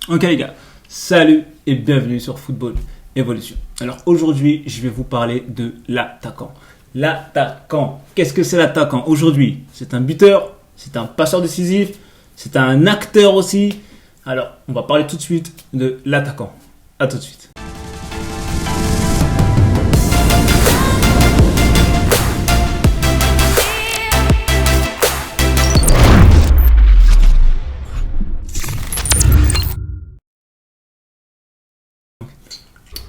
Ok les gars, salut et bienvenue sur Football Evolution. Alors aujourd'hui, je vais vous parler de l'attaquant. L'attaquant, qu'est-ce que c'est l'attaquant? Aujourd'hui, c'est un buteur, c'est un passeur décisif, c'est un acteur aussi. Alors, on va parler tout de suite de l'attaquant. À tout de suite.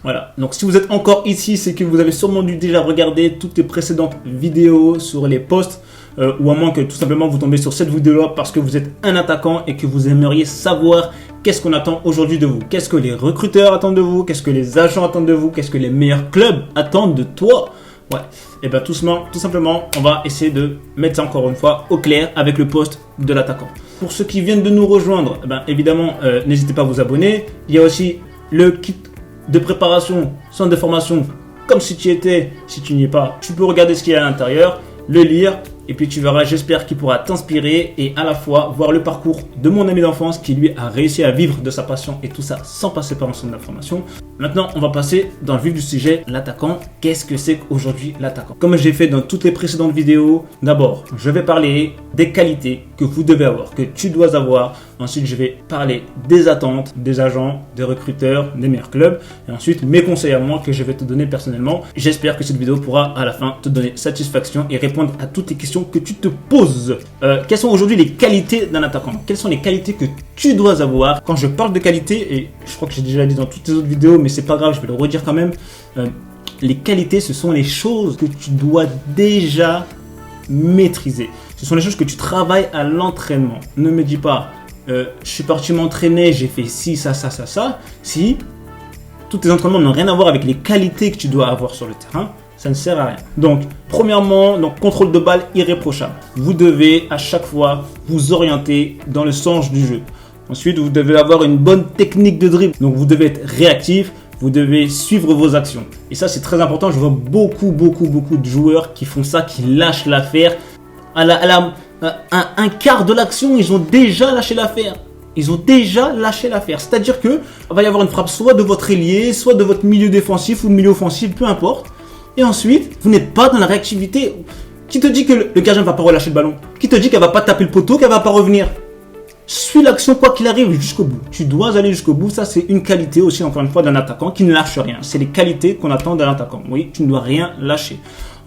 Voilà, donc si vous êtes encore ici, c'est que vous avez sûrement dû déjà regarder toutes les précédentes vidéos sur les posts, ou à moins que tout simplement vous tombez sur cette vidéo-là parce que vous êtes un attaquant et que vous aimeriez savoir qu'est-ce qu'on attend aujourd'hui de vous, qu'est-ce que les recruteurs attendent de vous, qu'est-ce que les agents attendent de vous, qu'est-ce que les meilleurs clubs attendent de toi. Ouais, et bien tout simplement, on va essayer de mettre ça encore une fois au clair avec le poste de l'attaquant. Pour ceux qui viennent de nous rejoindre, évidemment, n'hésitez pas à vous abonner. Il y a aussi le kit de préparation, centre de formation, comme si tu y étais, si tu n'y es pas, tu peux regarder ce qu'il y a à l'intérieur, le lire, et puis tu verras, j'espère qu'il pourra t'inspirer et à la fois voir le parcours de mon ami d'enfance qui lui a réussi à vivre de sa passion et tout ça sans passer par un centre de formation. Maintenant, on va passer dans le vif du sujet, l'attaquant. Qu'est-ce que c'est qu'aujourd'hui l'attaquant? Comme j'ai fait dans toutes les précédentes vidéos, d'abord, je vais parler des qualités que vous devez avoir, que tu dois avoir. Ensuite, je vais parler des attentes des agents, des recruteurs, des meilleurs clubs. Et ensuite, mes conseils à moi que je vais te donner personnellement. J'espère que cette vidéo pourra à la fin te donner satisfaction et répondre à toutes les questions que tu te poses. Quelles sont aujourd'hui les qualités d'un attaquant? Quelles sont les qualités que tu dois avoir? Quand je parle de qualité, et je crois que j'ai déjà dit dans toutes les autres vidéos, mais c'est pas grave, je vais le redire quand même. Les qualités, ce sont les choses que tu dois déjà maîtriser. Ce sont les choses que tu travailles à l'entraînement. Ne me dis pas, je suis parti m'entraîner, j'ai fait ci, ça. Si tous tes entraînements n'ont rien à voir avec les qualités que tu dois avoir sur le terrain, ça ne sert à rien. Donc, premièrement, contrôle de balle irréprochable. Vous devez à chaque fois vous orienter dans le sens du jeu. Ensuite, vous devez avoir une bonne technique de dribble. Donc, vous devez être réactif. Vous devez suivre vos actions. Et ça, c'est très important. Je vois beaucoup de joueurs qui font ça, qui lâchent l'affaire. Un quart de l'action, ils ont déjà lâché l'affaire. C'est-à-dire que va y avoir une frappe soit de votre ailier, soit de votre milieu défensif ou de milieu offensif, peu importe. Et ensuite, vous n'êtes pas dans la réactivité. Qui te dit que le gardien ne va pas relâcher le ballon? Qui te dit qu'elle ne va pas taper le poteau, qu'elle ne va pas revenir? Suis l'action quoi qu'il arrive jusqu'au bout. Tu dois aller jusqu'au bout. Ça, c'est une qualité aussi, encore une fois, d'un attaquant qui ne lâche rien. C'est les qualités qu'on attend d'un attaquant. Oui, tu ne dois rien lâcher.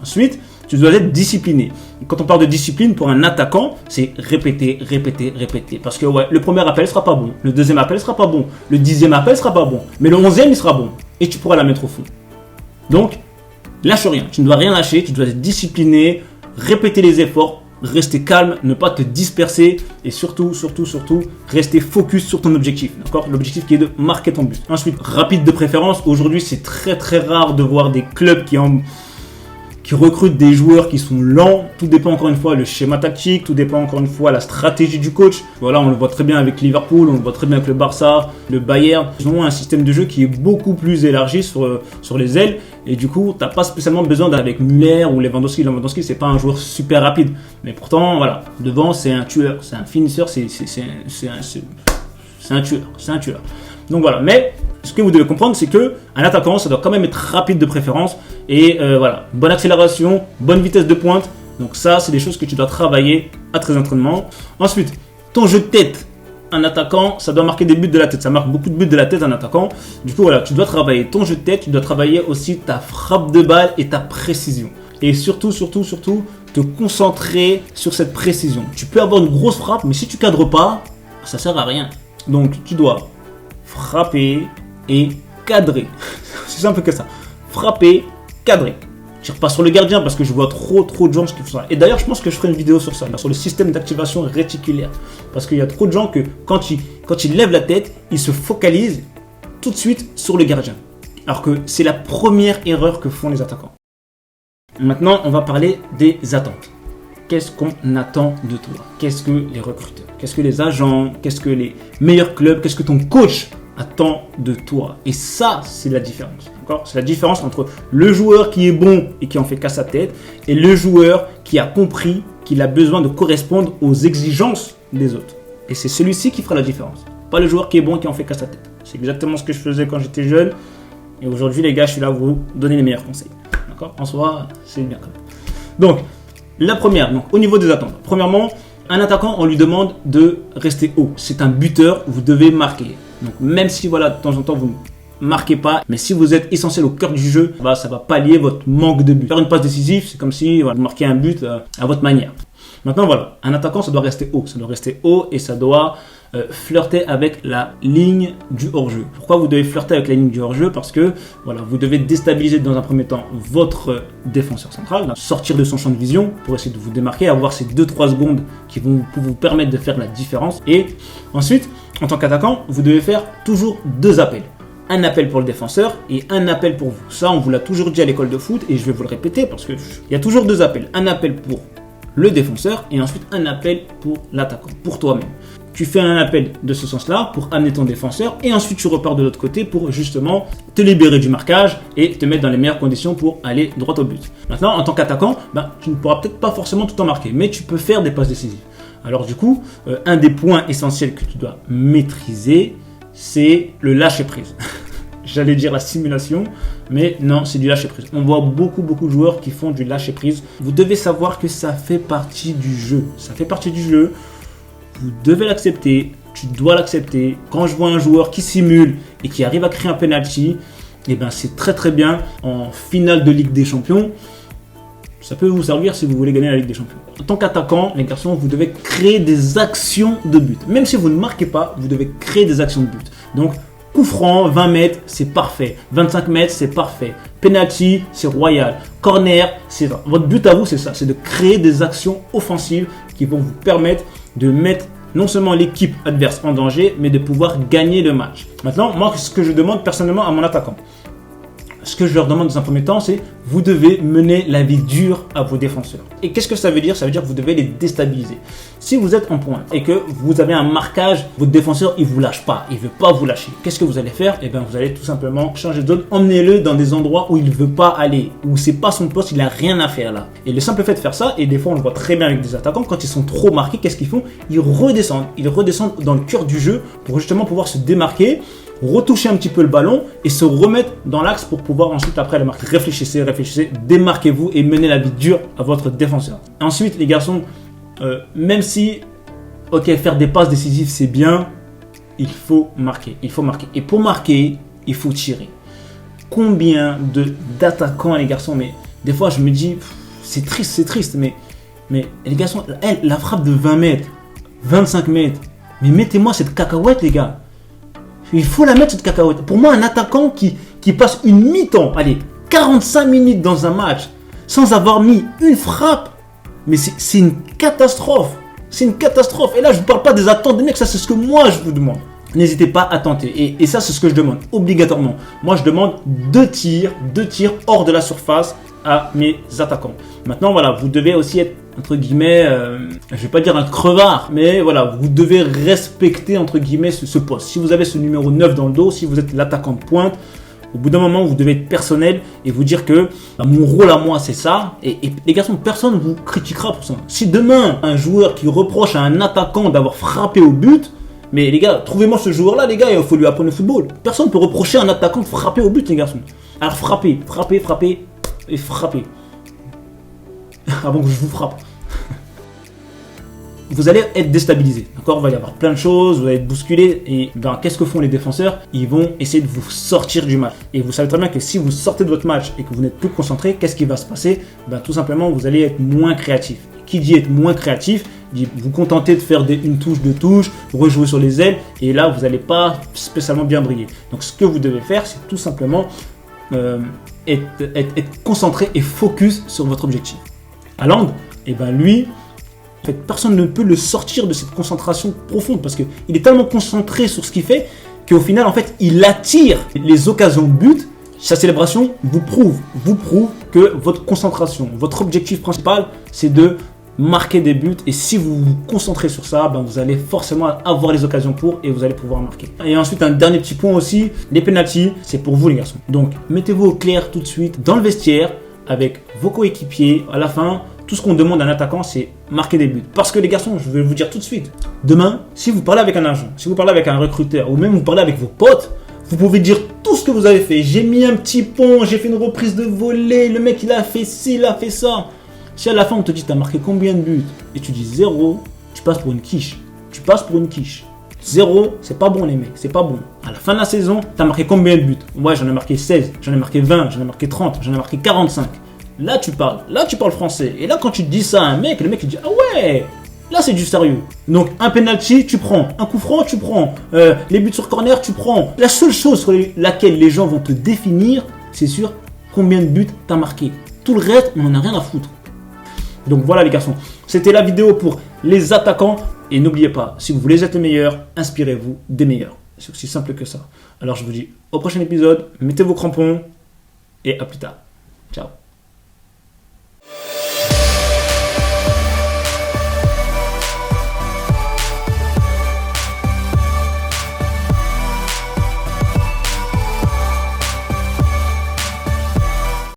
Ensuite, tu dois être discipliné. Quand on parle de discipline pour un attaquant, c'est répéter. Parce que le premier appel sera pas bon. Le deuxième appel sera pas bon. Le 10e appel sera pas bon. Mais le 11e, il sera bon. Et tu pourras la mettre au fond. Donc, lâche rien. Tu ne dois rien lâcher. Tu dois être discipliné, répéter les efforts, rester calme, ne pas te disperser et surtout, rester focus sur ton objectif. D'accord? L'objectif qui est de marquer ton but. Ensuite, rapide de préférence. Aujourd'hui, c'est très rare de voir des clubs qui recrutent des joueurs qui sont lents. Tout dépend encore une fois le schéma tactique, tout dépend encore une fois la stratégie du coach. Voilà, on le voit très bien avec Liverpool, on le voit très bien avec le Barça, le Bayern. Ils ont un système de jeu qui est beaucoup plus élargi sur les ailes et du coup, tu n'as pas spécialement besoin d'avec Müller ou Lewandowski. Lewandowski, c'est pas un joueur super rapide, mais pourtant, voilà, devant, c'est un tueur, c'est un finisseur, c'est un tueur. Donc voilà, mais ce que vous devez comprendre, c'est que un attaquant, ça doit quand même être rapide de préférence et bonne accélération, bonne vitesse de pointe. Donc ça, c'est des choses que tu dois travailler à tes entraînements. Ensuite, ton jeu de tête, un attaquant, ça doit marquer des buts de la tête. Ça marque beaucoup de buts de la tête, un attaquant. Du coup, voilà, tu dois travailler ton jeu de tête, tu dois travailler aussi ta frappe de balle et ta précision. Et surtout, te concentrer sur cette précision. Tu peux avoir une grosse frappe, mais si tu cadres pas, ça sert à rien. Donc, tu dois frapper et cadrer. C'est simple que ça. Frapper, cadrer. Je tire pas sur le gardien parce que je vois trop de gens qui font ça. Et d'ailleurs, je pense que je ferai une vidéo sur ça, sur le système d'activation réticulaire. Parce qu'il y a trop de gens que quand ils lèvent la tête, ils se focalisent tout de suite sur le gardien. Alors que c'est la première erreur que font les attaquants. Maintenant, on va parler des attentes. Qu'est-ce qu'on attend de toi? Qu'est-ce que les recruteurs? Qu'est-ce que les agents? Qu'est-ce que les meilleurs clubs? Qu'est-ce que ton coach attend de toi? Et ça, c'est la différence. D'accord? C'est la différence entre le joueur qui est bon et qui en fait qu'à sa tête et le joueur qui a compris qu'il a besoin de correspondre aux exigences des autres. Et c'est celui-ci qui fera la différence. pas le joueur qui est bon qui en fait qu'à sa tête. C'est exactement ce que je faisais quand j'étais jeune. Et aujourd'hui, les gars, je suis là pour vous donner les meilleurs conseils. D'accord? En soi, c'est bien quand même. Donc, la première, donc, au niveau des attentes. Premièrement, un attaquant, on lui demande de rester haut. C'est un buteur, vous devez marquer. Donc, même si, voilà, de temps en temps, vous ne marquez pas, mais si vous êtes essentiel au cœur du jeu, bah, ça va pallier votre manque de but. Faire une passe décisive, c'est comme si voilà, vous marquez un but à votre manière. Maintenant, voilà, un attaquant, ça doit rester haut. Ça doit rester haut et ça doit flirter avec la ligne du hors-jeu. Pourquoi vous devez flirter avec la ligne du hors-jeu? Parce que voilà, vous devez déstabiliser dans un premier temps votre défenseur central, sortir de son champ de vision pour essayer de vous démarquer, avoir ces 2-3 secondes qui vont vous permettre de faire la différence. Et ensuite, en tant qu'attaquant, vous devez faire toujours 2 appels. Un appel pour le défenseur et un appel pour vous. Ça, on vous l'a toujours dit à l'école de foot et je vais vous le répéter parce qu'il y a toujours 2 appels. Un appel pour le défenseur et ensuite un appel pour l'attaquant, pour toi-même. Tu fais un appel de ce sens-là pour amener ton défenseur et ensuite tu repars de l'autre côté pour justement te libérer du marquage et te mettre dans les meilleures conditions pour aller droit au but. Maintenant, en tant qu'attaquant, tu ne pourras peut-être pas forcément tout en marquer, mais tu peux faire des passes décisives. Alors du coup, un des points essentiels que tu dois maîtriser, c'est le lâcher-prise. J'allais dire la simulation, mais non, c'est du lâcher-prise. On voit beaucoup de joueurs qui font du lâcher-prise. Vous devez savoir que ça fait partie du jeu. Ça fait partie du jeu. Vous devez l'accepter, tu dois l'accepter. Quand je vois un joueur qui simule et qui arrive à créer un penalty, eh ben c'est très bien en finale de Ligue des Champions. Ça peut vous servir si vous voulez gagner la Ligue des Champions. En tant qu'attaquant, les garçons, vous devez créer des actions de but. Même si vous ne marquez pas, vous devez créer des actions de but. Donc, coup franc, 20 mètres, c'est parfait. 25 mètres, c'est parfait. Penalty, c'est royal. Corner, c'est ça. Votre but à vous, c'est ça. C'est de créer des actions offensives qui vont vous permettre de mettre non seulement l'équipe adverse en danger, mais de pouvoir gagner le match. Maintenant, moi, ce que je demande personnellement à mon attaquant, ce que je leur demande dans un premier temps, c'est vous devez mener la vie dure à vos défenseurs. Et qu'est-ce que ça veut dire? Ça veut dire que vous devez les déstabiliser. Si vous êtes en pointe et que vous avez un marquage, votre défenseur, il ne vous lâche pas, il ne veut pas vous lâcher. Qu'est-ce que vous allez faire? Eh bien, vous allez tout simplement changer de zone. Emmenez-le dans des endroits où il ne veut pas aller, où c'est pas son poste, il n'a rien à faire là. Et le simple fait de faire ça, et des fois on le voit très bien avec des attaquants, quand ils sont trop marqués, qu'est-ce qu'ils font? Ils redescendent dans le cœur du jeu pour justement pouvoir se démarquer, retoucher un petit peu le ballon et se remettre dans l'axe pour pouvoir ensuite après le marquer. Réfléchissez, démarquez-vous et menez la vie dure à votre défenseur. Ensuite les garçons, même si faire des passes décisives c'est bien, il faut marquer. Et pour marquer, il faut tirer. Combien d'attaquants les garçons, mais des fois je me dis c'est triste mais les garçons, la frappe de 20 mètres, 25 mètres, mais mettez-moi cette cacahuète les gars. Il faut la mettre cette cacahuète. Pour moi, un attaquant qui passe une mi-temps, 45 minutes dans un match, sans avoir mis une frappe, mais c'est une catastrophe. C'est une catastrophe. Et là, je ne vous parle pas des attentes des mecs, ça c'est ce que moi je vous demande. N'hésitez pas à tenter. Et ça, c'est ce que je demande obligatoirement. Moi, je demande 2 tirs hors de la surface à mes attaquants. Maintenant, voilà, vous devez aussi être entre guillemets, je vais pas dire un crevard, mais voilà, vous devez respecter entre guillemets ce poste. Si vous avez ce numéro 9 dans le dos, si vous êtes l'attaquant de pointe, au bout d'un moment, vous devez être personnel et vous dire que mon rôle à moi, c'est ça. Et les garçons, personne ne vous critiquera pour ça. Si demain, un joueur qui reproche à un attaquant d'avoir frappé au but, mais les gars, trouvez-moi ce joueur-là, les gars, il faut lui apprendre le football. Personne ne peut reprocher à un attaquant de frapper au but, les garçons. Alors frappez et frappez. Avant que je vous frappe. Vous allez être déstabilisé, d'accord? Il va y avoir plein de choses, vous allez être bousculé et qu'est-ce que font les défenseurs? Ils vont essayer de vous sortir du match. Et vous savez très bien que si vous sortez de votre match et que vous n'êtes plus concentré, qu'est-ce qui va se passer? Tout simplement, vous allez être moins créatif. Qui dit être moins créatif, dit vous contenter de faire une touche, 2 touches, rejouer sur les ailes et là, vous n'allez pas spécialement bien briller. Donc, ce que vous devez faire, c'est tout simplement être concentré et focus sur votre objectif. Haaland, lui, en fait, personne ne peut le sortir de cette concentration profonde parce qu'il est tellement concentré sur ce qu'il fait qu'au final, en fait, il attire les occasions de but. Sa célébration vous prouve que votre concentration, votre objectif principal, c'est de marquer des buts. Et si vous vous concentrez sur ça, vous allez forcément avoir les occasions pour et vous allez pouvoir marquer. Et ensuite, un dernier petit point aussi, les pénaltys, c'est pour vous les garçons. Donc, mettez-vous au clair tout de suite dans le vestiaire avec vos coéquipiers. À la fin, Tout ce qu'on demande à un attaquant, c'est marquer des buts. Parce que les garçons, je vais vous dire tout de suite, demain, si vous parlez avec un agent, si vous parlez avec un recruteur, ou même vous parlez avec vos potes, vous pouvez dire tout ce que vous avez fait. J'ai mis un petit pont, j'ai fait une reprise de volée, le mec il a fait ci, il a fait ça. Si à la fin on te dit t'as marqué combien de buts et tu dis 0, tu passes pour une quiche. Tu passes pour une quiche. 0, c'est pas bon les mecs, c'est pas bon. À la fin de la saison, t'as marqué combien de buts? Ouais, j'en ai marqué 16, j'en ai marqué 20, j'en ai marqué 30, j'en ai marqué 45. Là tu parles français. Et là quand tu dis ça à un mec, le mec il dit ah ouais, là c'est du sérieux. Donc un penalty tu prends, un coup franc tu prends, les buts sur corner tu prends. La seule chose sur laquelle les gens vont te définir, c'est sur combien de buts t'as marqué. Tout le reste, on en a rien à foutre. Donc voilà les garçons, c'était la vidéo pour les attaquants. Et n'oubliez pas, si vous voulez être le meilleur, inspirez-vous des meilleurs. C'est aussi simple que ça. Alors je vous dis au prochain épisode, mettez vos crampons et à plus tard. Ciao.